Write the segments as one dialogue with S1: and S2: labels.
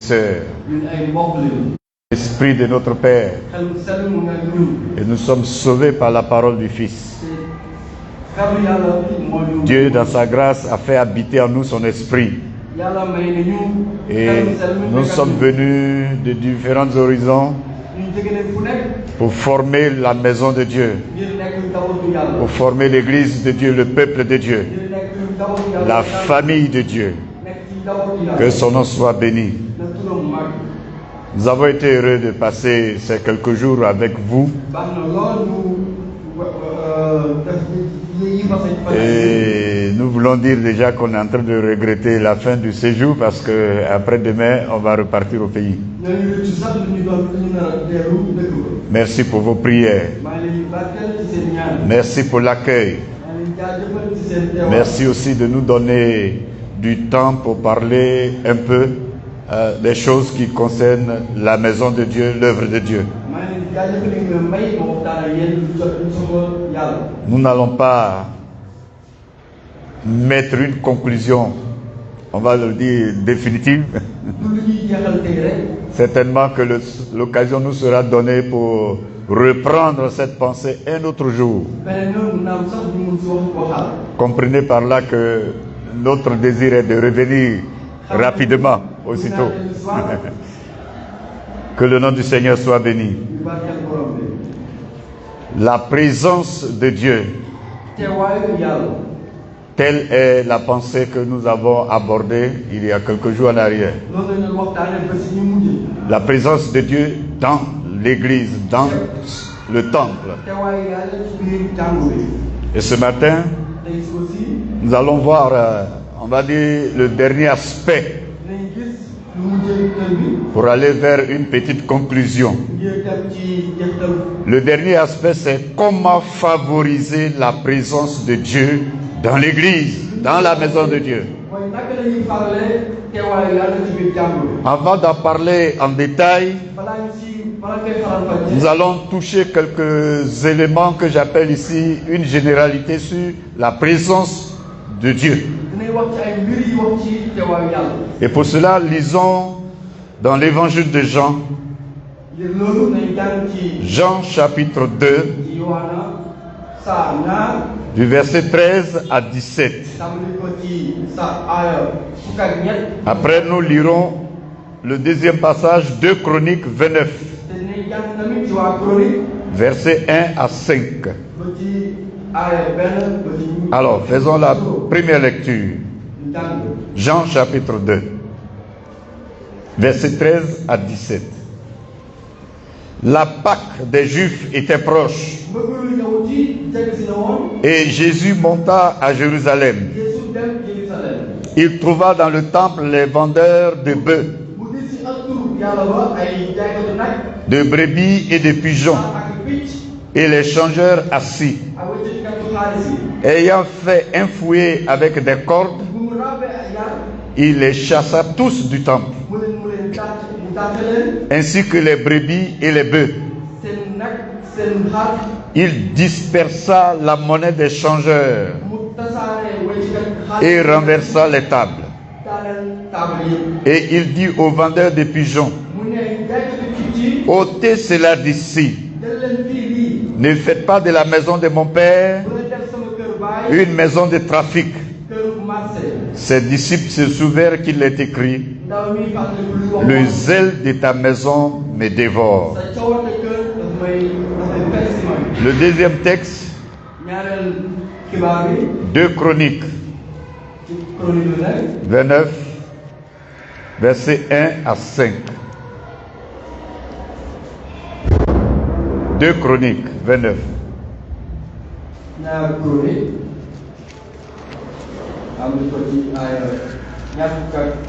S1: sœurs, l'Esprit de notre Père, et nous sommes sauvés par la parole du Fils. Dieu, dans sa grâce, a fait habiter en nous son Esprit. Et nous sommes venus de différents horizons pour former la maison de Dieu, pour former l'église de Dieu, le peuple de Dieu, la famille de Dieu. Que son nom soit béni. Nous avons été heureux de passer ces quelques jours avec vous. Et nous voulons dire déjà qu'on est en train de regretter la fin du séjour parce que après-demain, on va repartir au pays. Merci pour vos prières. Merci pour l'accueil. Merci aussi de nous donner du temps pour parler un peu des choses qui concernent la maison de Dieu, l'œuvre de Dieu. Nous n'allons pas mettre une conclusion, on va le dire, définitive. Certainement que l'occasion nous sera donnée pour reprendre cette pensée un autre jour. Comprenez par là que notre désir est de revenir rapidement, aussitôt. Que le nom du Seigneur soit béni. La présence de Dieu, telle est la pensée que nous avons abordée il y a quelques jours en arrière. La présence de Dieu dans l'église, dans le temple. Et ce matin, nous allons voir, on va dire, le dernier aspect pour aller vers une petite conclusion. Le dernier aspect, c'est comment favoriser la présence de Dieu dans l'église, dans la maison de Dieu. Avant d'en parler en détail, nous allons toucher quelques éléments que j'appelle ici une généralité sur la présence de Dieu. Et pour cela, lisons dans l'évangile de Jean, Jean chapitre 2, du verset 13 à 17. Après, nous lirons le deuxième passage, 2 Chroniques 29, verset 1 à 5. Alors, faisons la première lecture. Jean chapitre 2, verset 13 à 17. La Pâque des Juifs était proche et Jésus monta à Jérusalem. Il trouva dans le temple les vendeurs de bœufs, de brebis et de pigeons, et les changeurs assis. Ayant fait un fouet avec des cordes, il les chassa tous du temple, ainsi que les brebis et les bœufs. Il dispersa la monnaie des changeurs et renversa les tables. Et il dit aux vendeurs de pigeons, ôtez cela d'ici. Ne faites pas de la maison de mon père une maison de trafic. Ses disciples se souvinrent qu'il est écrit, le zèle de ta maison me dévore. Le deuxième texte, 2 Chroniques 29, versets 1 à 5. 2 Chroniques 29.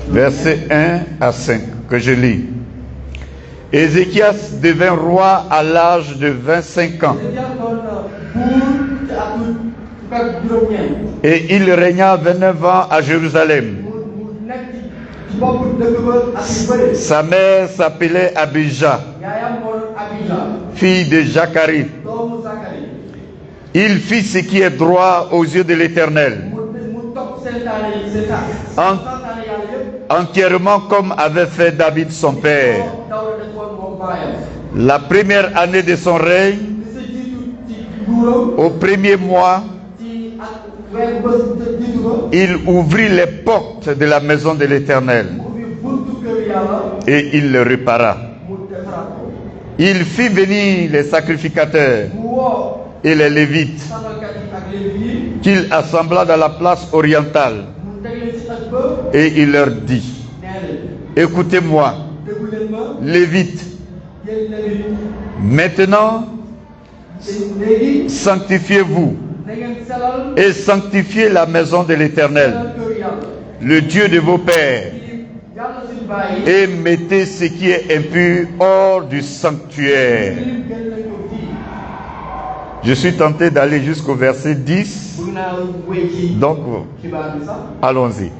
S1: Verset 1 à 5, que je lis. Ézéchias devint roi à l'âge de 25 ans. Et il régna 29 ans à Jérusalem. Sa mère s'appelait Abijah, fille de Zacharie. Il fit ce qui est droit aux yeux de l'Éternel, entièrement comme avait fait David son père. La première année de son règne, au premier mois, il ouvrit les portes de la maison de l'Éternel et il le répara. Il fit venir les sacrificateurs et les Lévites qu'il assembla dans la place orientale et il leur dit: écoutez-moi, Lévites, maintenant sanctifiez-vous et sanctifiez la maison de l'Éternel, le Dieu de vos pères, et mettez ce qui est impur hors du sanctuaire. Je suis tenté d'aller jusqu'au verset 10. Donc, allons-y.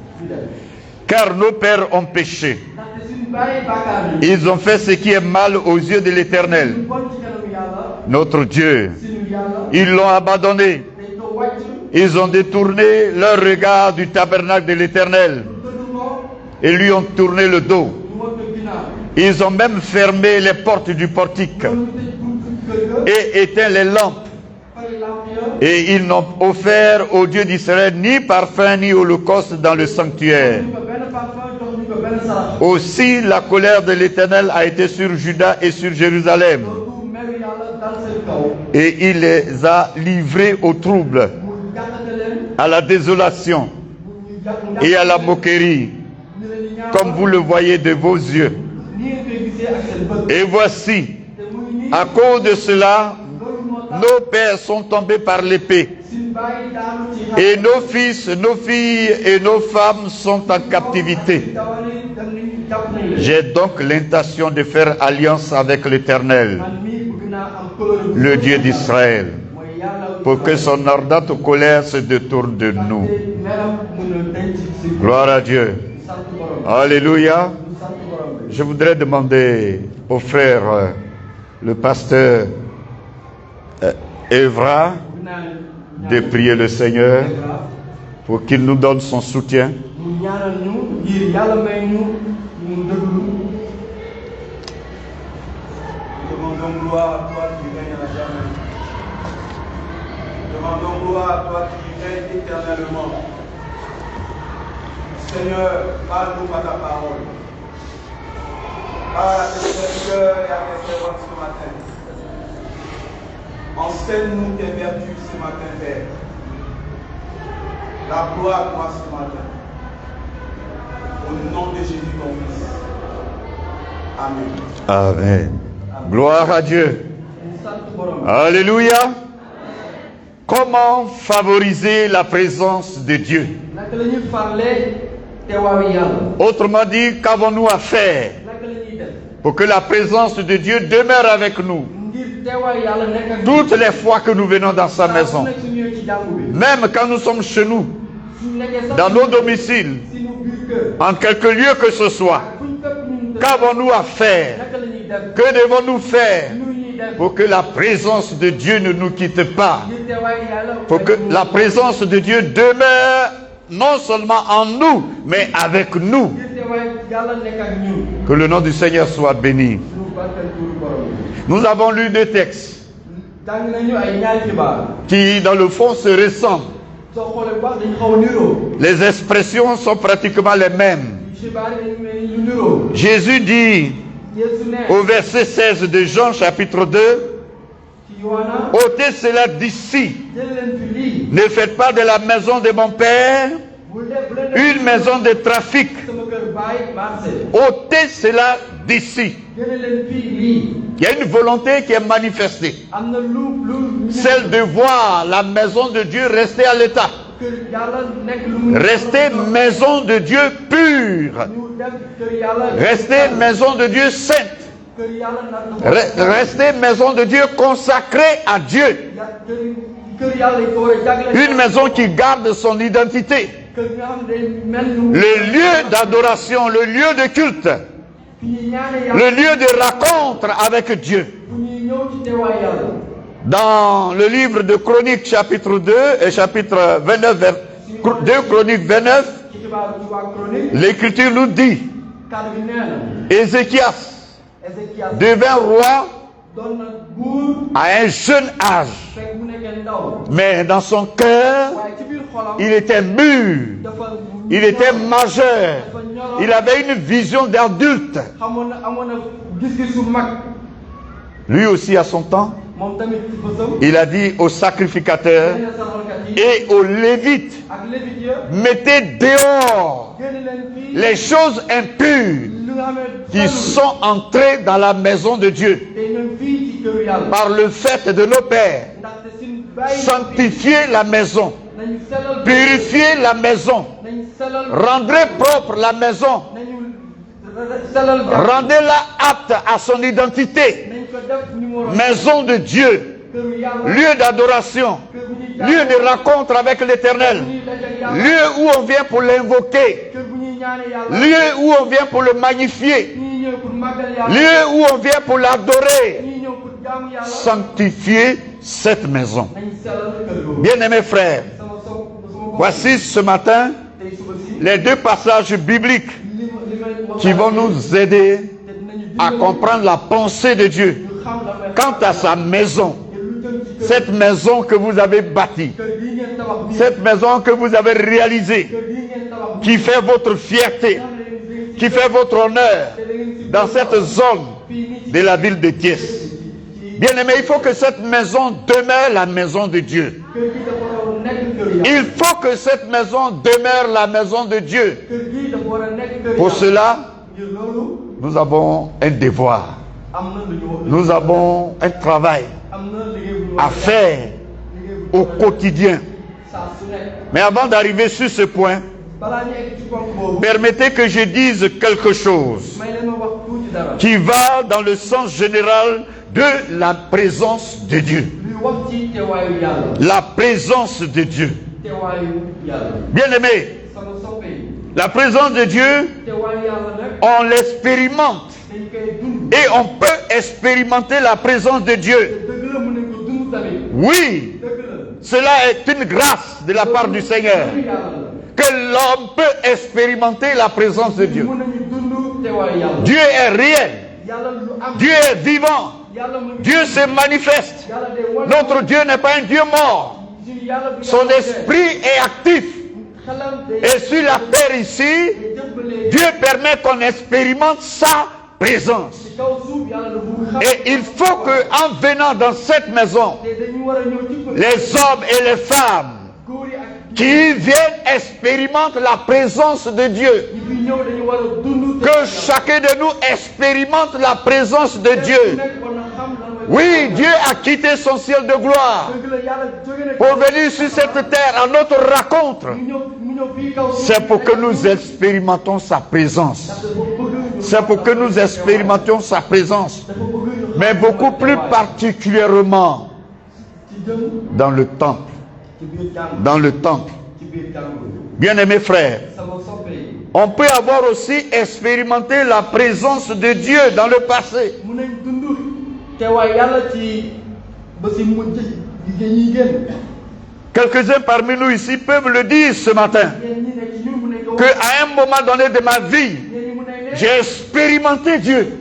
S1: Car nos pères ont péché. Ils ont fait ce qui est mal aux yeux de l'Éternel, notre Dieu. Ils l'ont abandonné. Ils ont détourné leur regard du tabernacle de l'Éternel et lui ont tourné le dos. Ils ont même fermé les portes du portique et éteint les lampes. Et ils n'ont offert au Dieu d'Israël ni parfum ni holocauste dans le sanctuaire. Aussi la colère de l'Éternel a été sur Juda et sur Jérusalem. Et il les a livrés au trouble, à la désolation et à la moquerie, comme vous le voyez de vos yeux. Et voici, à cause de cela, nos pères sont tombés par l'épée, et nos fils, nos filles et nos femmes sont en captivité. J'ai donc l'intention de faire alliance avec l'Éternel, le Dieu d'Israël, pour que son ardente colère se détourne de nous. Gloire à Dieu. Alléluia. Je voudrais demander au frère, le pasteur Evra, de prier le Seigneur pour qu'il nous donne son soutien.
S2: Demandons gloire à toi qui règnes à jamais. Demandons gloire à toi qui règnes éternellement. Seigneur, parle-nous par ta parole. Parle à tes serviteurs et à tes servantes ce matin. Enseigne-nous tes vertus ce matin, Père. La gloire à toi ce matin. Au nom de Jésus, ton Fils. Amen.
S1: Amen. Gloire à Dieu. Alléluia. Comment favoriser la présence de Dieu? Autrement dit, qu'avons-nous à faire pour que la présence de Dieu demeure avec nous toutes les fois que nous venons dans sa maison, même quand nous sommes chez nous, dans nos domiciles, en quelque lieu que ce soit? Qu'avons-nous à faire? Que devons-nous faire pour que la présence de Dieu ne nous quitte pas? Pour que la présence de Dieu demeure non seulement en nous, mais avec nous. Que le nom du Seigneur soit béni. Nous avons lu deux textes qui, dans le fond, se ressemblent. Les expressions sont pratiquement les mêmes. Jésus dit au verset 16 de Jean chapitre 2, ôtez cela d'ici, ne faites pas de la maison de mon Père une maison de trafic. Ôtez cela d'ici. Il y a une volonté qui est manifestée, celle de voir la maison de Dieu rester à l'état, rester maison de Dieu pure, rester maison de Dieu sainte, rester maison de Dieu consacrée à Dieu, une maison qui garde son identité, le lieu d'adoration, le lieu de culte, le lieu de rencontre avec Dieu. Dans le livre de Chroniques chapitre 2 et chapitre 29, 2 Chroniques 29, l'Écriture nous dit, Ézéchias devint roi à un jeune âge, mais dans son cœur, il était mûr, il était majeur, il avait une vision d'adulte. Lui aussi à son temps, il a dit aux sacrificateurs et aux lévites, mettez dehors les choses impures qui sont entrées dans la maison de Dieu par le fait de nos pères. Sanctifiez la maison, purifiez la maison, rendez propre la maison, rendez-la apte à son identité. Maison de Dieu, lieu d'adoration, lieu de rencontre avec l'Éternel, lieu où on vient pour l'invoquer, lieu où on vient pour le magnifier, lieu où on vient pour l'adorer. Sanctifiez cette maison. Bien-aimés frères, voici ce matin les deux passages bibliques qui vont nous aider à comprendre la pensée de Dieu quant à sa maison. Cette maison que vous avez bâtie, cette maison que vous avez réalisée, qui fait votre fierté, qui fait votre honneur dans cette zone de la ville de Thiès. Bien-aimé, il faut que cette maison demeure la maison de Dieu. Il faut que cette maison demeure la maison de Dieu. Pour cela, nous avons un devoir. Nous avons un travail à faire au quotidien. Mais avant d'arriver sur ce point, permettez que je dise quelque chose qui va dans le sens général de la présence de Dieu. La présence de Dieu. Bien-aimé, la présence de Dieu, on l'expérimente. Et on peut expérimenter la présence de Dieu. Oui, cela est une grâce de la part du Seigneur. Que l'homme peut expérimenter la présence de Dieu. Dieu est réel. Dieu est vivant. Dieu se manifeste. Notre Dieu n'est pas un Dieu mort. Son esprit est actif. Et sur la terre ici, Dieu permet qu'on expérimente sa présence. Et il faut que, en venant dans cette maison, les hommes et les femmes qui viennent expérimenter la présence de Dieu, que chacun de nous expérimente la présence de Dieu. Oui, Dieu a quitté son ciel de gloire pour venir sur cette terre à notre rencontre. C'est pour que nous expérimentons sa présence. C'est pour que nous expérimentions sa présence. Mais beaucoup plus particulièrement dans le temple. Dans le temple. Bien-aimés frères, on peut avoir aussi expérimenté la présence de Dieu dans le passé. Quelques-uns parmi nous ici peuvent le dire ce matin, qu'à un moment donné de ma vie, j'ai expérimenté Dieu.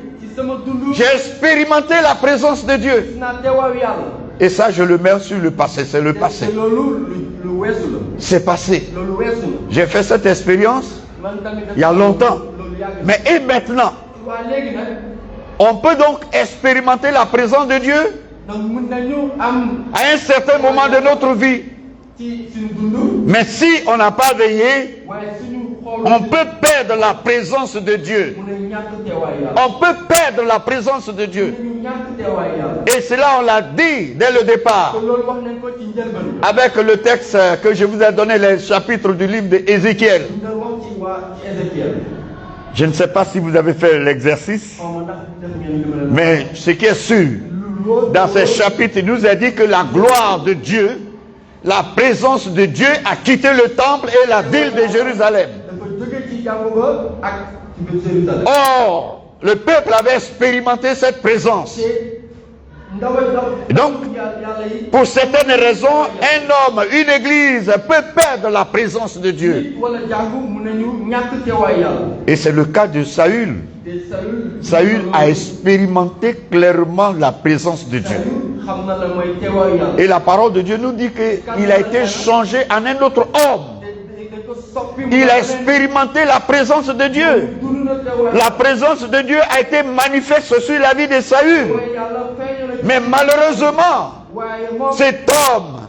S1: J'ai expérimenté la présence de Dieu. Et ça, je le mets sur le passé. C'est le passé. C'est passé. J'ai fait cette expérience il y a longtemps. Mais et maintenant? On peut donc expérimenter la présence de Dieu à un certain moment de notre vie. Mais si on n'a pas veillé, on peut perdre la présence de Dieu. On peut perdre la présence de Dieu. Et cela, on l'a dit dès le départ. Avec le texte que je vous ai donné, les chapitres du livre d'Ézéchiel. Je ne sais pas si vous avez fait l'exercice, mais ce qui est sûr, dans ces chapitres, il nous a dit que la gloire de Dieu, la présence de Dieu a quitté le temple et la ville de Jérusalem. Or, le peuple avait expérimenté cette présence. Donc, pour certaines raisons, un homme, une église peut perdre la présence de Dieu. Et c'est le cas de Saül. Saül a expérimenté clairement la présence de Dieu. Et la parole de Dieu nous dit qu'il a été changé en un autre homme. Il a expérimenté la présence de Dieu. La présence de Dieu a été manifeste sur la vie de Saül. Mais malheureusement, cet homme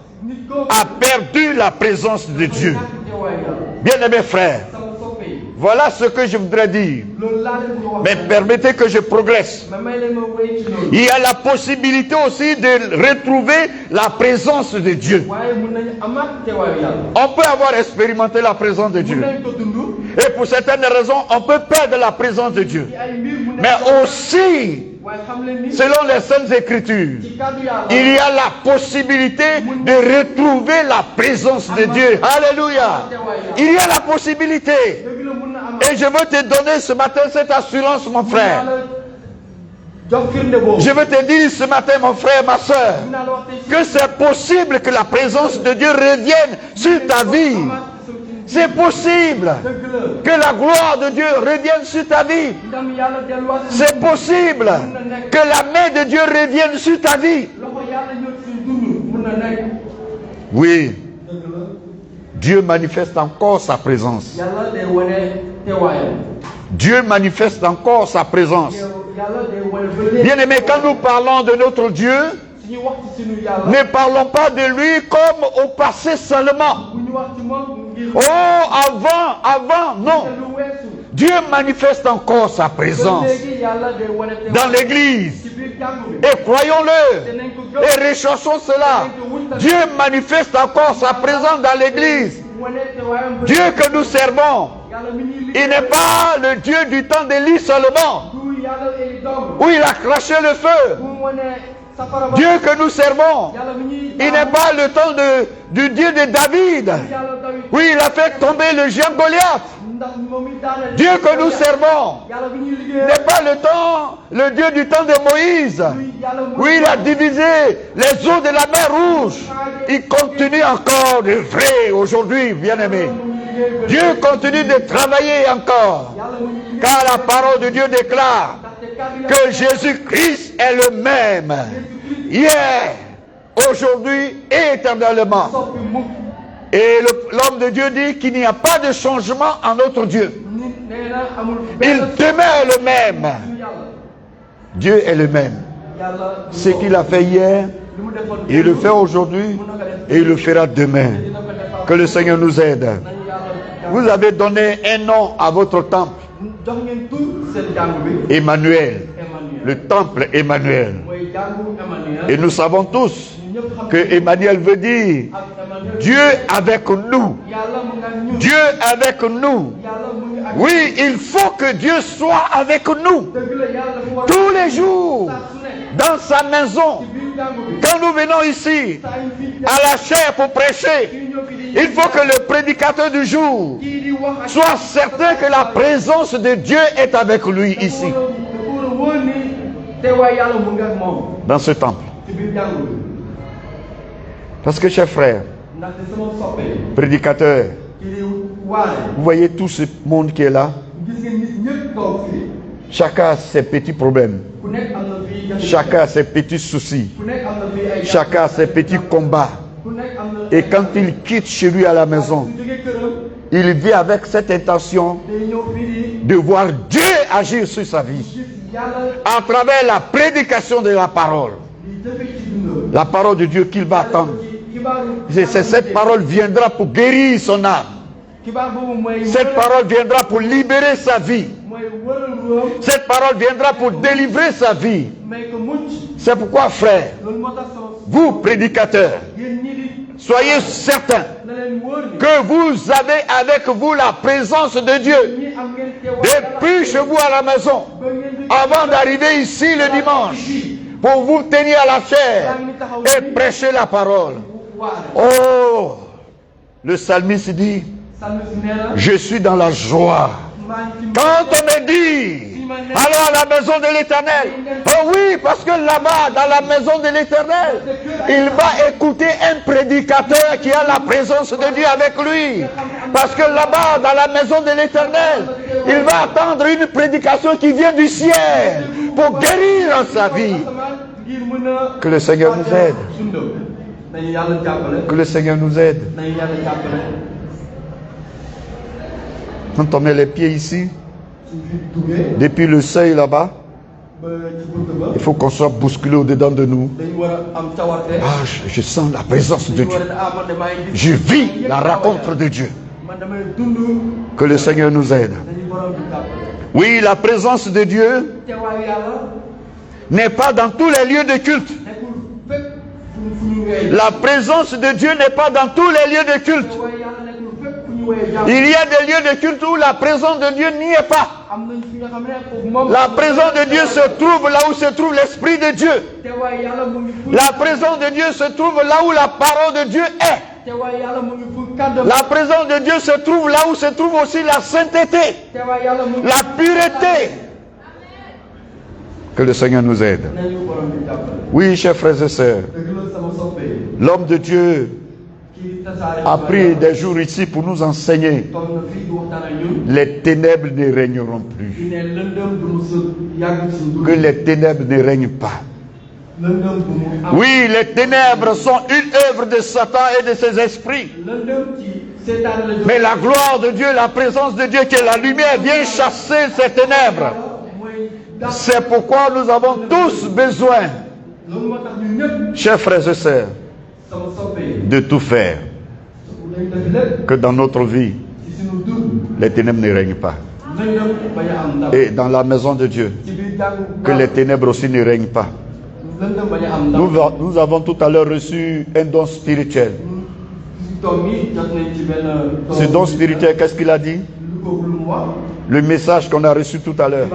S1: a perdu la présence de Dieu. Bien-aimés frères, voilà ce que je voudrais dire. Mais permettez que je progresse. Il y a la possibilité aussi de retrouver la présence de Dieu. On peut avoir expérimenté la présence de Dieu. Et pour certaines raisons, on peut perdre la présence de Dieu. Mais aussi, selon les Saintes Écritures, il y a la possibilité de retrouver la présence de Dieu. Alléluia. Il y a la possibilité. Et je veux te donner ce matin cette assurance, mon frère. Je veux te dire ce matin, mon frère, ma soeur, que c'est possible que la présence de Dieu revienne sur ta vie. C'est possible que la gloire de Dieu revienne sur ta vie. C'est possible que la main de Dieu revienne sur ta vie. Oui. Dieu manifeste encore sa présence. Dieu manifeste encore sa présence. Bien-aimés, quand nous parlons de notre Dieu, ne parlons pas de lui comme au passé seulement. Oh, avant, non. Dieu manifeste encore sa présence dans l'église. Et croyons-le, et recherchons cela. Dieu manifeste encore sa présence dans l'église. Dieu que nous servons, il n'est pas le Dieu du temps d'Élie seulement, où il a craché le feu. Dieu que nous servons, il n'est pas le temps du Dieu de David, où il a fait tomber le géant Goliath. Dieu que nous servons n'est pas le Dieu du temps de Moïse, où il a divisé les eaux de la mer Rouge. Il continue encore de vrai aujourd'hui, bien-aimé. Dieu continue de travailler encore, car la parole de Dieu déclare que Jésus-Christ est le même, hier, aujourd'hui et éternellement. Et l'homme de Dieu dit qu'il n'y a pas de changement en notre Dieu. Il demeure le même. Dieu est le même. Ce qu'il a fait hier, il le fait aujourd'hui et il le fera demain. Que le Seigneur nous aide. Vous avez donné un nom à votre temple. Emmanuel. Le temple Emmanuel. Et nous savons tous que Emmanuel veut dire Dieu avec nous. Dieu avec nous. Oui, il faut que Dieu soit avec nous tous les jours dans sa maison. Quand nous venons ici à la chaire pour prêcher, il faut que le prédicateur du jour soit certain que la présence de Dieu est avec lui ici, dans ce temple. Parce que, chers frères, prédicateurs, vous voyez tout ce monde qui est là. Chacun a ses petits problèmes. Chacun a ses petits soucis. Chacun a ses petits combats. Et quand il quitte chez lui à la maison, il vit avec cette intention de voir Dieu agir sur sa vie à travers la prédication de la parole. La parole de Dieu qu'il va attendre. Cette parole viendra pour guérir son âme. Cette parole viendra pour libérer sa vie. Cette parole viendra pour délivrer sa vie. C'est pourquoi, frère, vous prédicateurs, soyez certains que vous avez avec vous la présence de Dieu depuis chez vous à la maison, avant d'arriver ici le dimanche, pour vous tenir à la chair et prêcher la parole. Oh, le psalmiste dit, je suis dans la joie. Quand on me dit, Allons à la maison de l'Éternel. Oh oui, parce que là-bas, dans la maison de l'Éternel, il va écouter un prédicateur qui a la présence de Dieu avec lui. Parce que là-bas, dans la maison de l'Éternel, il va attendre une prédication qui vient du ciel pour guérir sa vie. Que le Seigneur nous aide. Que le Seigneur nous aide. Quand on met les pieds ici, depuis le seuil là-bas, il faut qu'on soit bousculé au-dedans de nous. Ah, je sens la présence de Dieu. Je vis la rencontre de Dieu. Que le Seigneur nous aide. Oui, la présence de Dieu n'est pas dans tous les lieux de culte. La présence de Dieu n'est pas dans tous les lieux de culte. Il y a des lieux de culte où la présence de Dieu n'y est pas. La présence de Dieu se trouve là où se trouve l'Esprit de Dieu. La présence de Dieu se trouve là où la parole de Dieu est. La présence de Dieu se trouve là où se trouve aussi la sainteté, la pureté. Que le Seigneur nous aide. Oui, chers frères et sœurs, l'homme de Dieu a pris des jours ici pour nous enseigner. Les ténèbres ne régneront plus. Que les ténèbres ne règnent pas. Oui, les ténèbres sont une œuvre de Satan et de ses esprits. Mais la gloire de Dieu, la présence de Dieu qui est la lumière vient chasser ces ténèbres. C'est pourquoi nous avons tous besoin, chers frères et sœurs, de tout faire. Que dans notre vie, les ténèbres ne règnent pas. Et dans la maison de Dieu, que les ténèbres aussi ne règnent pas. Nous avons tout à l'heure reçu un don spirituel. Ce don spirituel, qu'est-ce qu'il a dit? Le message qu'on a reçu tout à l'heure.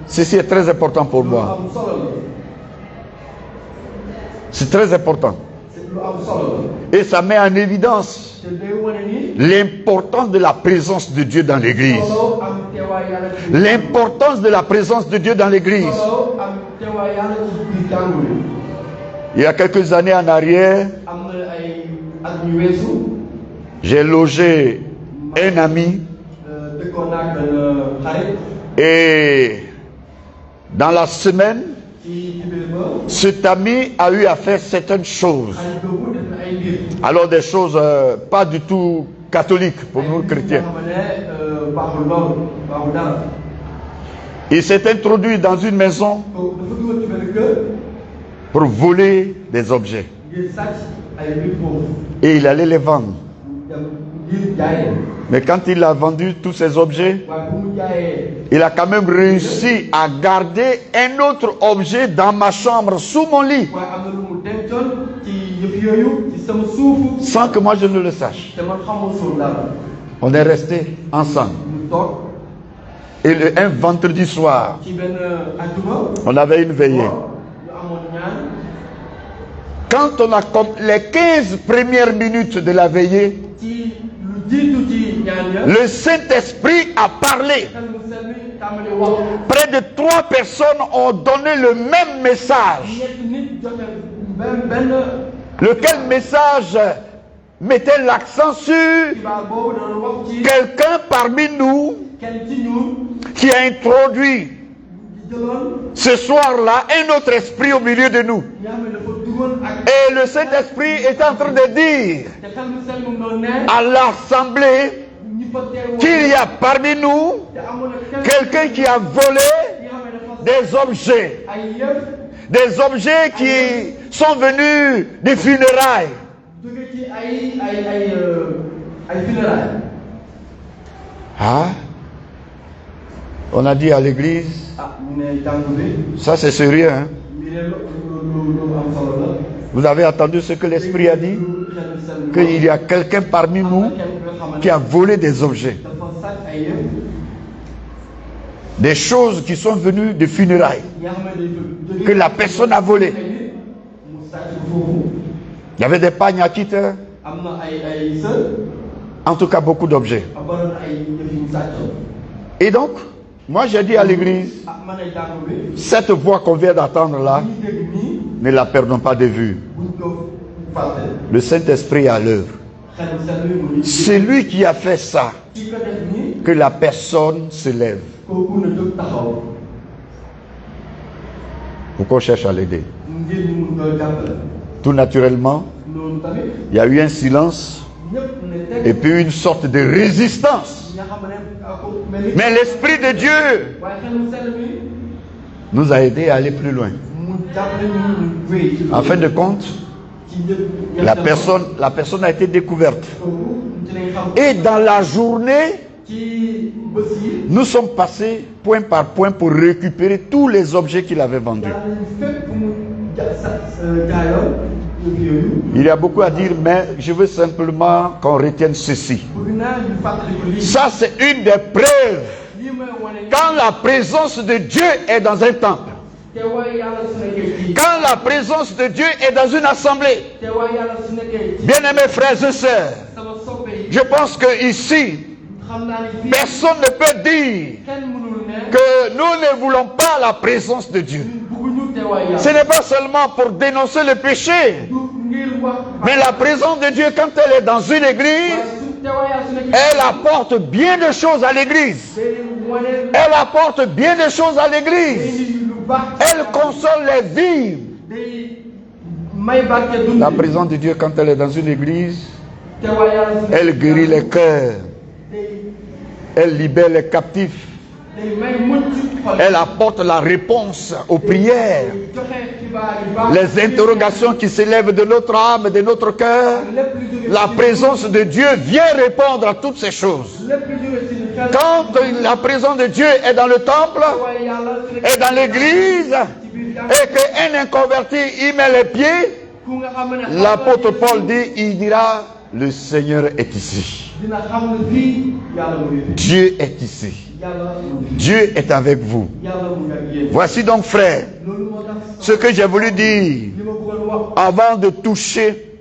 S1: Ceci est très important pour moi. C'est très important. Et ça met en évidence l'importance de la présence de Dieu dans l'église. L'importance de la présence de Dieu dans l'église. Il y a quelques années en arrière, j'ai logé un ami et dans la semaine, cet ami a eu à faire certaines choses. Alors des choses pas du tout catholiques pour nous chrétiens. Il s'est introduit dans une maison pour voler des objets. Et il allait les vendre. Mais quand il a vendu tous ces objets, il a quand même réussi à garder un autre objet dans ma chambre, sous mon lit, sans que moi je ne le sache. On est restés ensemble. Et un vendredi soir, on avait une veillée. Quand on a les 15 premières minutes de la veillée, le Saint-Esprit a parlé. Près de 3 personnes ont donné le même message. Lequel message mettait l'accent sur quelqu'un parmi nous qui a introduit ce soir-là un autre esprit au milieu de nous. Et le Saint-Esprit est en train de dire à l'assemblée qu'il y a parmi nous quelqu'un qui a volé des objets. Des objets qui sont venus des funérailles. Ah, on a dit à l'église, ça c'est sérieux, hein? Vous avez entendu ce que l'Esprit a dit? Qu'il y a quelqu'un parmi nous qui a volé des objets. Des choses qui sont venues de funérailles. Que la personne a volé. Il y avait des pagnes à quitte. En tout cas, beaucoup d'objets. Et donc, Moi, j'ai dit à l'église, cette voix qu'on vient d'entendre là, ne la perdons pas de vue. Le Saint-Esprit est à l'œuvre. C'est lui qui a fait ça, que la personne se lève. Pourquoi on cherche à l'aider? Tout naturellement, il y a eu un silence et puis une sorte de résistance. Mais l'Esprit de Dieu nous a aidés à aller plus loin. En fin de compte, la personne a été découverte. Et dans la journée, nous sommes passés point par point pour récupérer tous les objets qu'il avait vendus. Il y a beaucoup à dire, mais je veux simplement qu'on retienne ceci. Ça, c'est une des preuves. Quand la présence de Dieu est dans un temple, quand la présence de Dieu est dans une assemblée, bien-aimés frères et sœurs, je pense que ici, personne ne peut dire que nous ne voulons pas la présence de Dieu. Ce n'est pas seulement pour dénoncer le péché, mais la présence de Dieu, quand elle est dans une église, elle apporte bien de choses à l'église. Elle apporte bien de choses à l'église. Elle console les vies. La présence de Dieu, quand elle est dans une église, elle guérit les cœurs. Elle libère les captifs. Elle apporte la réponse aux prières. Les interrogations qui s'élèvent de notre âme, de notre cœur. La présence de Dieu vient répondre à toutes ces choses. Quand la présence de Dieu est dans le temple, est dans l'église, et qu'un inconverti y met les pieds, l'apôtre Paul dit, il dira, le Seigneur est ici. Dieu est ici. Dieu est avec vous. Voici donc, frères, ce que j'ai voulu dire avant de toucher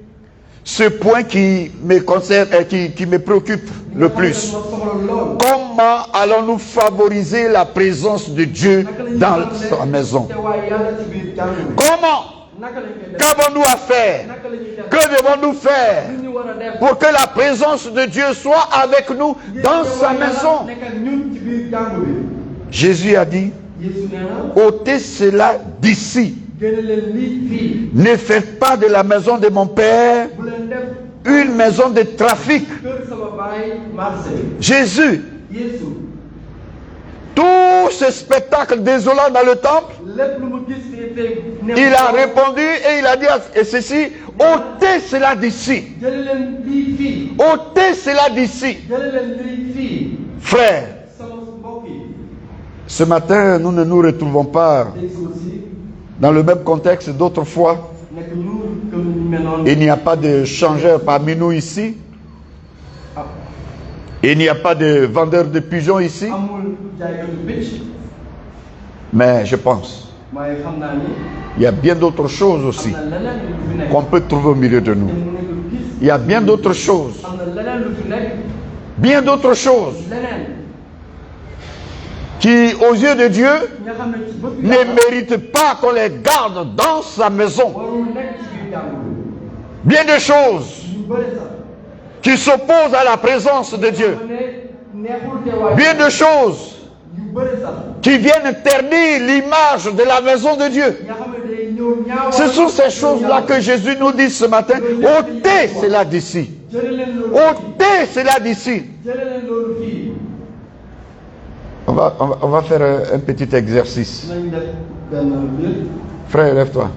S1: ce point qui me concerne et qui me préoccupe le plus. Comment allons-nous favoriser la présence de Dieu dans sa maison? Comment? Qu'avons-nous à faire? Que devons-nous faire pour que la présence de Dieu soit avec nous dans sa maison? Jésus a dit, ôtez cela d'ici. Ne faites pas de la maison de mon Père une maison de trafic. Jésus, tout ce spectacle désolant dans le temple, il a répondu et il a dit et ceci, ôtez cela d'ici. Ôtez cela d'ici. Frères, ce matin, nous ne nous retrouvons pas dans le même contexte d'autrefois. Il n'y a pas de changeur parmi nous ici. Il n'y a pas de vendeur de pigeons ici. Mais je pense, il y a bien d'autres choses aussi qu'on peut trouver au milieu de nous. Il y a bien d'autres choses. Bien d'autres choses qui, aux yeux de Dieu, ne méritent pas qu'on les garde dans sa maison. Bien de choses qui s'opposent à la présence de Dieu. Bien de choses qui viennent ternir l'image de la maison de Dieu. Ce sont ces choses-là que Jésus nous dit ce matin. Ôtez cela d'ici. Ôtez cela d'ici. On va faire un petit exercice. Frère, lève-toi.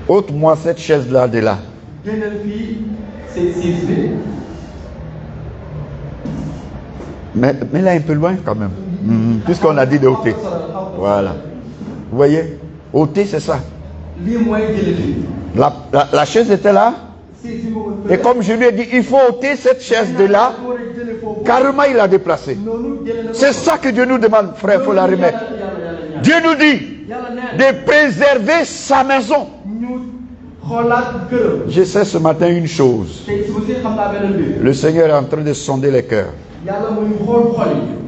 S1: Ôte-moi cette chaise-là de là. Mais là un peu loin quand même. Puisqu'on a dit de ôter. Voilà. Vous voyez? Ôter, c'est ça. La chaise était là. Et comme je lui ai dit, il faut ôter cette chaise de là. Carrément, il l'a déplacée. C'est ça que Dieu nous demande, frère, il faut la remettre. Dieu nous dit de préserver sa maison. Je sais ce matin une chose. Le Seigneur est en train de sonder les cœurs.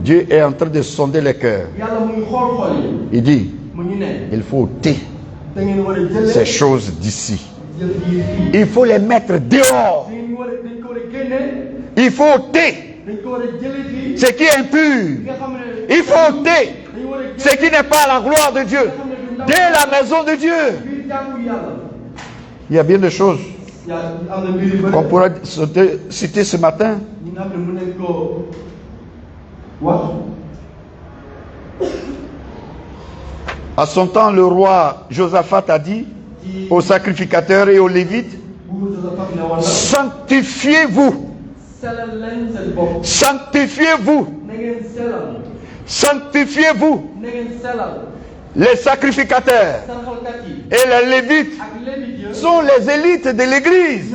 S1: Dieu est en train de sonder les cœurs. Il dit, il faut ôter ces choses d'ici. Il faut les mettre dehors. Il faut ôter ce qui est impur. Il faut ôter ce qui n'est pas la gloire de Dieu dès la maison de Dieu. Il y a bien des choses qu'on pourra citer ce matin. À son temps, le roi Josaphat a dit aux sacrificateurs et aux lévites, sanctifiez-vous. Sanctifiez-vous. Sanctifiez-vous. Les sacrificateurs et les lévites sont les élites de l'église,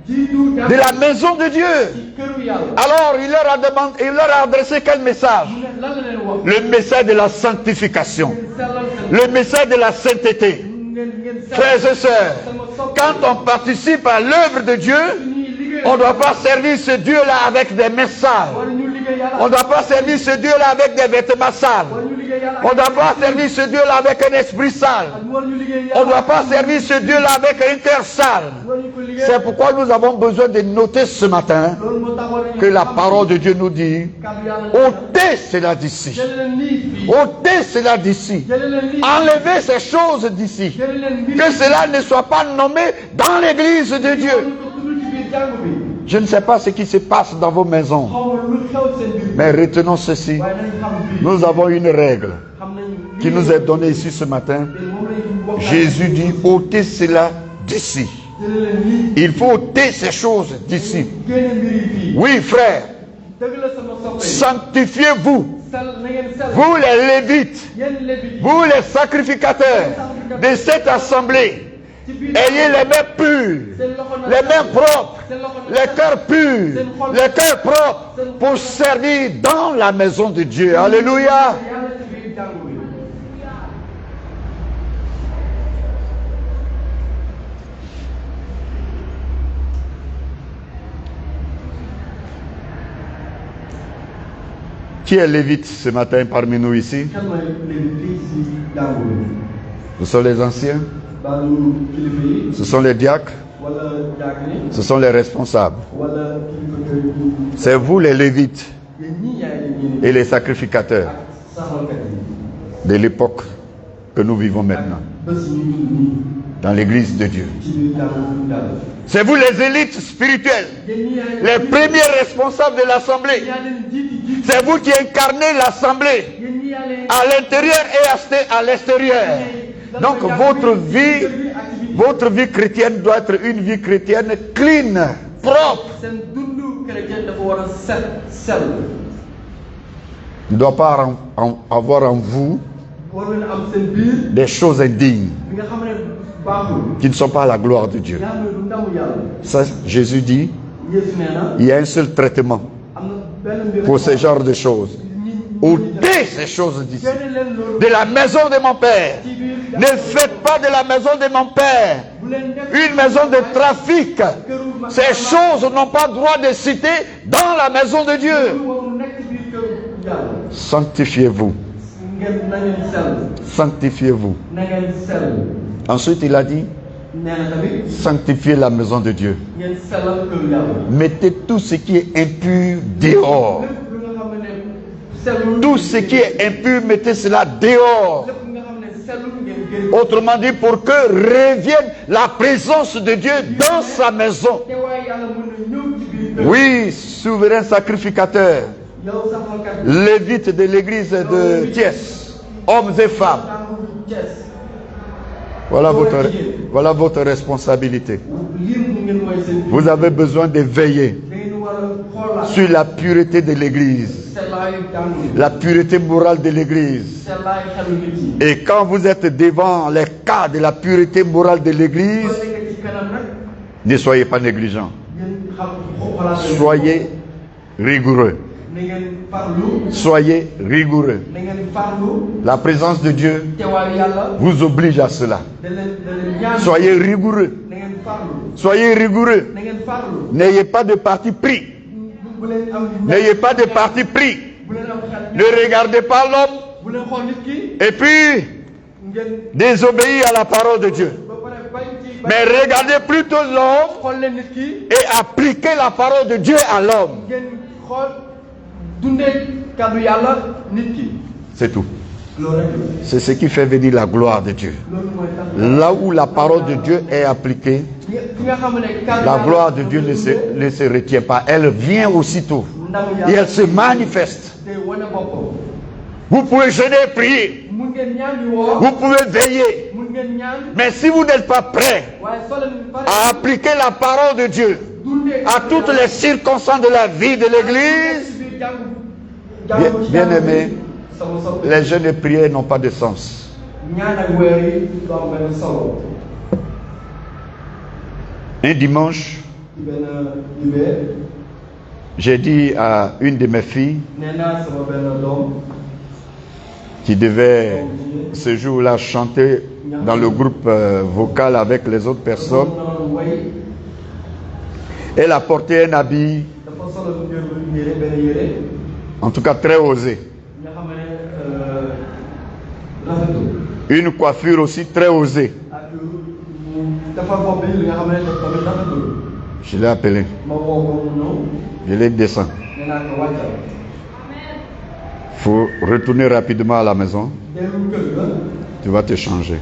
S1: de la maison de Dieu. Alors il leur a adressé quel message? Le message de la sanctification, le message de la sainteté. Frères et sœurs, quand on participe à l'œuvre de Dieu, on ne doit pas servir ce Dieu-là avec des messages. On ne doit pas servir ce Dieu-là avec des vêtements sales. On ne doit pas servir ce Dieu-là avec un esprit sale. On ne doit pas servir ce Dieu-là avec un cœur sale. C'est pourquoi nous avons besoin de noter ce matin que la parole de Dieu nous dit, ôtez cela d'ici. Ôtez cela d'ici. Enlevez ces choses d'ici. Que cela ne soit pas nommé dans l'église de Dieu. Je ne sais pas ce qui se passe dans vos maisons, mais retenons ceci. Nous avons une règle qui nous est donnée ici ce matin. Jésus dit, ôtez cela d'ici. Il faut ôter ces choses d'ici. Oui, frère, sanctifiez-vous. Vous les lévites, vous les sacrificateurs de cette assemblée, ayez les mains pures, les mains propres, les cœurs purs, les cœurs propres pour servir dans la maison de Dieu. Alléluia. Qui est lévite ce matin parmi nous ici? Ce sont les anciens. Ce sont les diacres. Ce sont les responsables. C'est vous les lévites et les sacrificateurs de l'époque que nous vivons maintenant dans l'église de Dieu. C'est vous les élites spirituelles, les premiers responsables de l'assemblée. C'est vous qui incarnez l'assemblée à l'intérieur et à l'extérieur. Donc votre vie chrétienne doit être une vie chrétienne clean, propre. Il ne doit pas avoir en vous des choses indignes qui ne sont pas à la gloire de Dieu. Ça, Jésus dit, il y a un seul traitement pour ce genre de choses. Ôtez ces choses d'ici, de la maison de mon Père. Ne faites pas de la maison de mon Père une maison de trafic. Ces choses n'ont pas droit de citer dans la maison de Dieu. Sanctifiez-vous. Sanctifiez-vous. Ensuite, il a dit, sanctifiez la maison de Dieu. Mettez tout ce qui est impur dehors. Tout ce qui est impur, mettez cela dehors. Autrement dit, pour que revienne la présence de Dieu dans sa maison. Oui, souverain sacrificateur, lévite de l'église de Thiès, hommes et femmes. Voilà votre responsabilité. Vous avez besoin de veiller sur la pureté de l'église, la pureté morale de l'église. Et quand vous êtes devant les cas de la pureté morale de l'église, ne soyez pas négligents. Soyez rigoureux. Soyez rigoureux. La présence de Dieu vous oblige à cela. Soyez rigoureux. Soyez rigoureux. N'ayez pas de parti pris. N'ayez pas de parti pris. Ne regardez pas l'homme et puis désobéir à la parole de Dieu. Mais regardez plutôt l'homme et appliquez la parole de Dieu à l'homme. C'est tout. C'est ce qui fait venir la gloire de Dieu. Là où la parole de Dieu est appliquée, la gloire de Dieu ne se retient pas. Elle vient aussitôt et elle se manifeste. Vous pouvez jeûner et prier. Vous pouvez veiller. Mais si vous n'êtes pas prêt à appliquer la parole de Dieu à toutes les circonstances de la vie de l'Église, bien aimé, les jeûnes et prières n'ont pas de sens. Un dimanche, j'ai dit à une de mes filles qui devait ce jour-là chanter dans le groupe vocal avec les autres personnes, elle a porté un habit, en tout cas très osé. Une coiffure aussi très osée. Je l'ai appelé. Je l'ai descendu. Il faut retourner rapidement à la maison. Tu vas te changer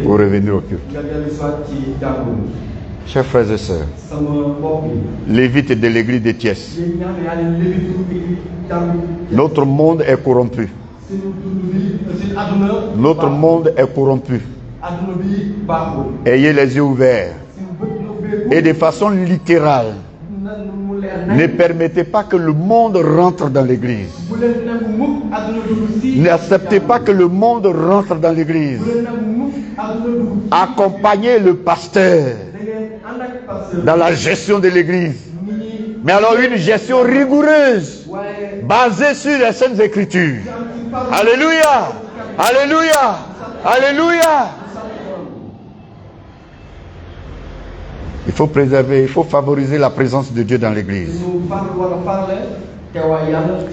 S1: pour revenir au culte. Chers frères et sœurs, lévites de l'église de Thiès, notre monde est corrompu. Notre monde est corrompu. Ayez les yeux ouverts. Et de façon littérale, ne permettez pas que le monde rentre dans l'église. N'acceptez pas que le monde rentre dans l'église. Accompagnez le pasteur dans la gestion de l'église. Mais alors une gestion rigoureuse, basée sur les Saintes Écritures. Alléluia! Alléluia! Alléluia! Il faut préserver, il faut favoriser la présence de Dieu dans l'église.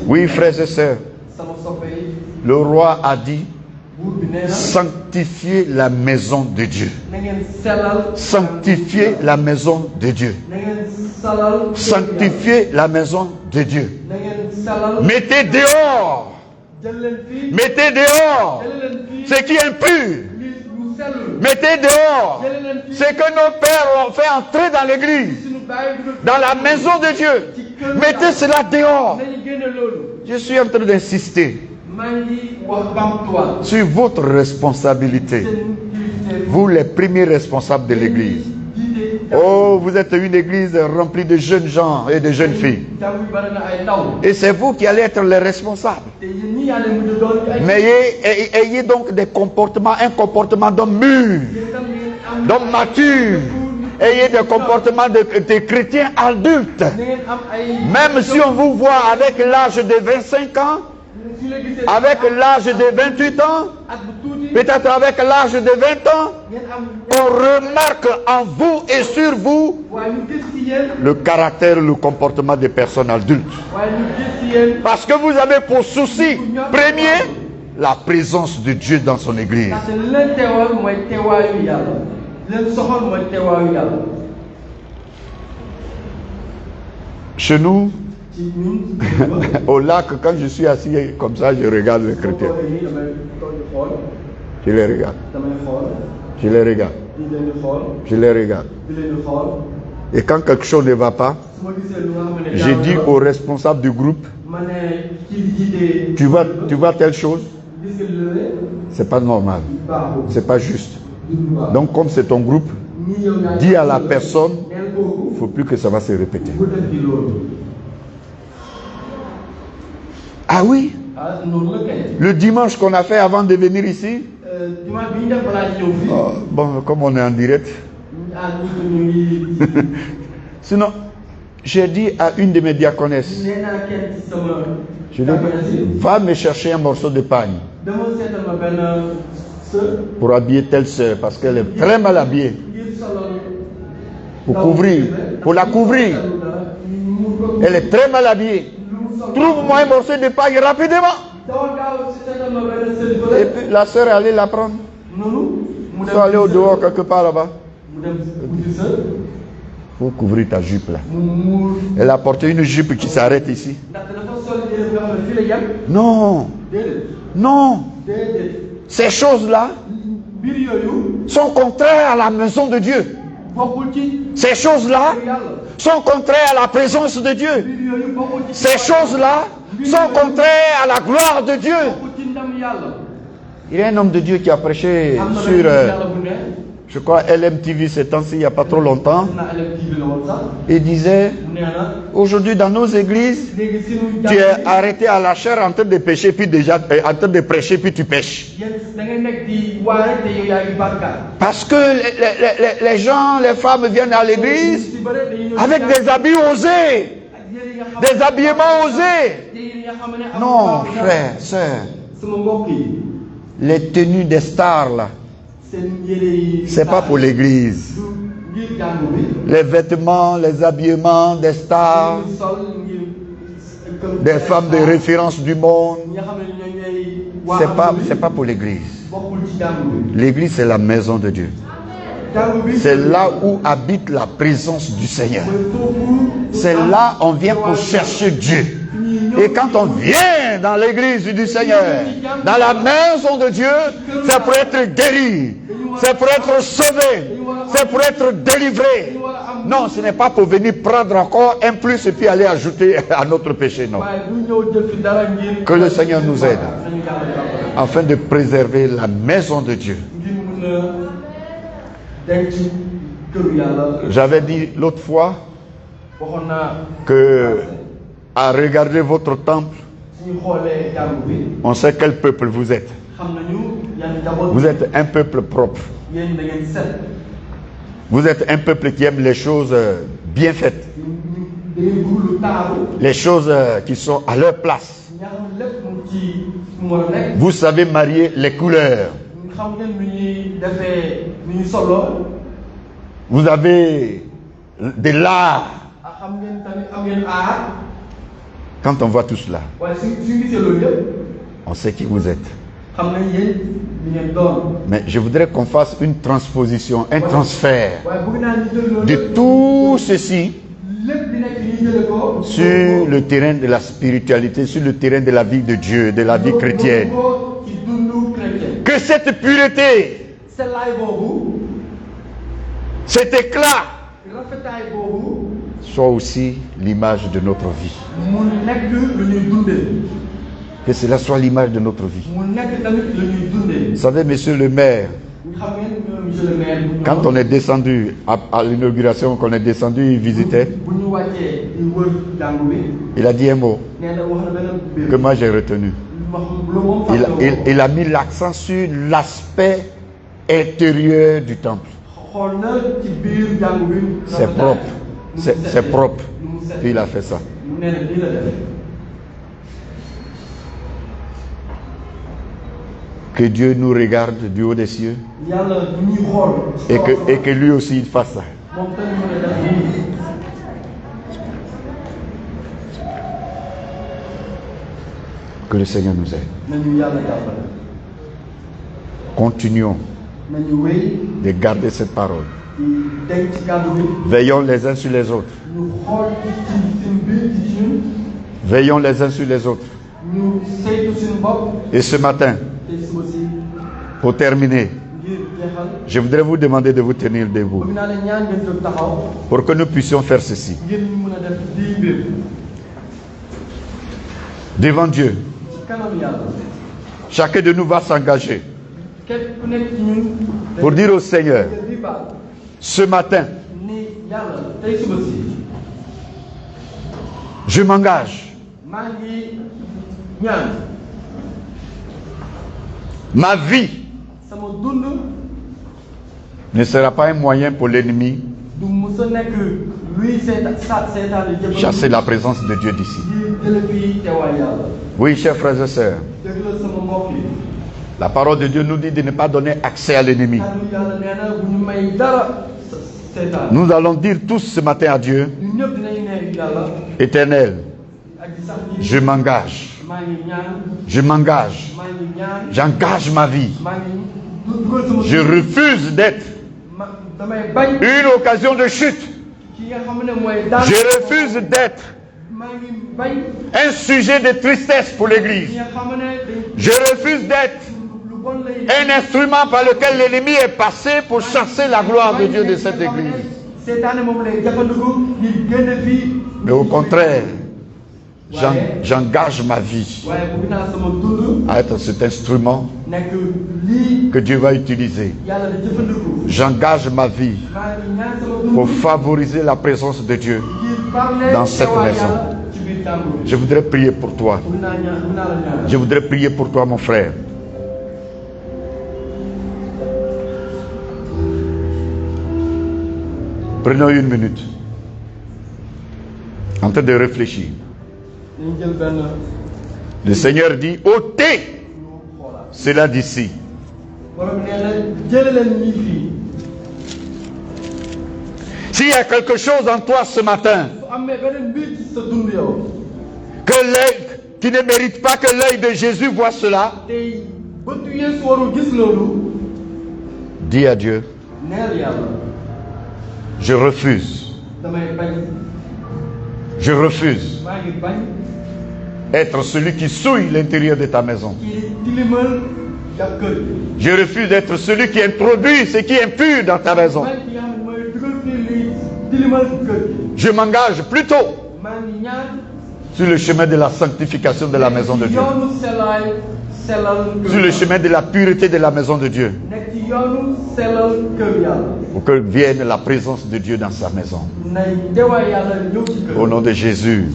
S1: Oui, frères et sœurs, le roi a dit: sanctifiez la maison de Dieu. Sanctifiez la maison de Dieu. Sanctifiez la maison de Dieu. Mettez dehors. Mettez dehors ce qui est impur. Mettez dehors ce que nos pères ont fait entrer dans l'église, dans la maison de Dieu. Mettez cela dehors. Je suis en train d'insister sur votre responsabilité. Vous, les premiers responsables de l'église. Oh, vous êtes une église remplie de jeunes gens et de jeunes filles. Et c'est vous qui allez être les responsables. Mais ayez donc des comportements, un comportement d'homme mûr, d'homme mature. Ayez des comportements de chrétiens adultes. Même si on vous voit avec l'âge de 25 ans, avec l'âge de 28 ans, peut-être avec l'âge de 20 ans, on remarque en vous et sur vous le caractère, le comportement des personnes adultes. Parce que vous avez pour souci premier la présence de Dieu dans son église. Chez nous, au lac, quand je suis assis comme ça, je regarde les chrétiens. Je les regarde. Je les regarde. Je les regarde. Et quand quelque chose ne va pas, je dis au responsable du groupe: tu vois telle chose, c'est pas normal, c'est pas juste. Donc comme c'est ton groupe, dis à la personne, il ne faut plus que ça va se répéter. Ah oui, le dimanche qu'on a fait avant de venir ici, bon, comme on est en direct. Sinon, j'ai dit à une de mes diaconesses, je lui ai dit: va me chercher un morceau de pagne pour habiller telle sœur, parce qu'elle est très mal habillée. Pour couvrir, pour la couvrir. Elle est très mal habillée. Trouve-moi un morceau de paille rapidement. Et puis la sœur est allée la prendre. Ils sont allés au dehors quelque part là-bas. Faut couvrir ta jupe là. Elle a porté une jupe qui s'arrête ici. Non. Non. Ces choses-là sont contraires à la maison de Dieu. Ces choses-là sont contraires à la présence de Dieu. Ces choses-là sont contraires à la gloire de Dieu. Il y a un homme de Dieu qui a prêché sur, je crois, LMTV ces temps-ci, il n'y a pas trop longtemps. Il disait, aujourd'hui dans nos églises, tu es arrêté à la chair en train de pécher, puis déjà en train de prêcher, puis tu pêches. Parce que les gens, les femmes viennent à l'église avec des habits osés, des habillements osés. Non, frère, sœur, les tenues des stars là, c'est pas pour l'église. Les vêtements, les habillements des stars, des femmes de référence du monde, c'est pas pour l'église. L'église, c'est la maison de Dieu. C'est là où habite la présence du Seigneur. C'est là où on vient pour chercher Dieu. Et quand on vient dans l'église du Seigneur, dans la maison de Dieu, c'est pour être guéri, c'est pour être sauvé, c'est pour être délivré. Non, ce n'est pas pour venir prendre encore un plus et puis aller ajouter à notre péché, non. Que le Seigneur nous aide afin de préserver la maison de Dieu. J'avais dit l'autre fois que à regarder votre temple, on sait quel peuple vous êtes. Vous êtes un peuple propre. Vous êtes un peuple qui aime les choses bien faites. Les choses qui sont à leur place. Vous savez marier les couleurs. Vous avez de l'art. Quand on voit tout cela, on sait qui vous êtes. Mais je voudrais qu'on fasse une transposition, un transfert de tout ceci sur le terrain de la spiritualité, sur le terrain de la vie de Dieu, de la vie chrétienne. Que cette pureté, cet éclat, soit aussi l'image de notre vie. Que cela soit l'image de notre vie. Vous savez, monsieur le maire, quand on est descendu à l'inauguration, qu'on est descendu, il visitait, il a dit un mot que moi j'ai retenu. Il a mis l'accent sur l'aspect intérieur du temple. C'est propre. C'est propre. Puis il a fait ça. Que Dieu nous regarde du haut des cieux et que lui aussi il fasse ça. Que le Seigneur nous aide. Continuons de garder cette parole. Veillons les uns sur les autres. Veillons les uns sur les autres. Et ce matin, pour terminer, je voudrais vous demander de vous tenir debout pour que nous puissions faire ceci. Devant Dieu, chacun de nous va s'engager pour dire au Seigneur, ce matin, je m'engage. Ma vie ne sera pas un moyen pour l'ennemi chasser la présence de Dieu d'ici. Oui, chers frères et sœurs, la parole de Dieu nous dit de ne pas donner accès à l'ennemi. Nous allons dire tous ce matin à Dieu Éternel, je m'engage. J'engage ma vie. Je refuse d'être une occasion de chute. Je refuse d'être un sujet de tristesse pour l'Église. Je refuse d'être un instrument par lequel l'ennemi est passé pour chasser la gloire de Dieu de cette Église. Mais au contraire, j'engage ma vie à être cet instrument que Dieu va utiliser. J'engage ma vie pour favoriser la présence de Dieu dans cette maison. Je voudrais prier pour toi. Je voudrais prier pour toi, mon frère. Prenons une minute en train de réfléchir. Le Seigneur dit, ôtez cela d'ici. S'il y a quelque chose en toi ce matin qui ne mérite pas que l'œil de Jésus voie cela, dis à Dieu, je refuse. Je refuse être celui qui souille l'intérieur de ta maison. Je refuse d'être celui qui introduit ce qui est impur dans ta maison. Je m'engage plutôt sur le chemin de la sanctification de la maison de Dieu. Sur le chemin de la pureté de la maison de Dieu. Pour que vienne la présence de Dieu dans sa maison. Au nom de Jésus.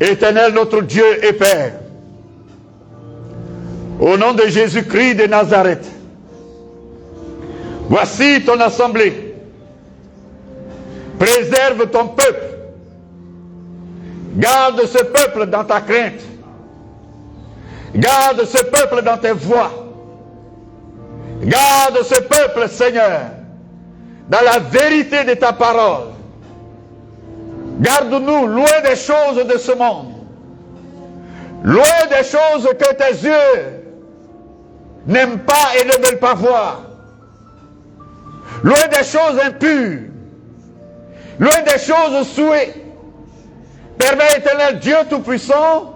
S1: Éternel notre Dieu et Père, au nom de Jésus-Christ de Nazareth, voici ton assemblée. Préserve ton peuple. Garde ce peuple dans ta crainte. Garde ce peuple dans tes voies. Garde ce peuple, Seigneur, dans la vérité de ta parole. Garde-nous loin des choses de ce monde. Loin des choses que tes yeux n'aiment pas et ne veulent pas voir. Loin des choses impures. Loin des choses souillées. Permets, Éternel Dieu Tout-Puissant,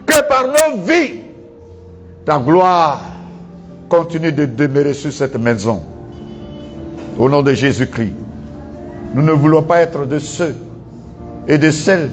S1: que par nos vies, ta gloire continue de demeurer sur cette maison. Au nom de Jésus-Christ. Nous ne voulons pas être de ceux et de celles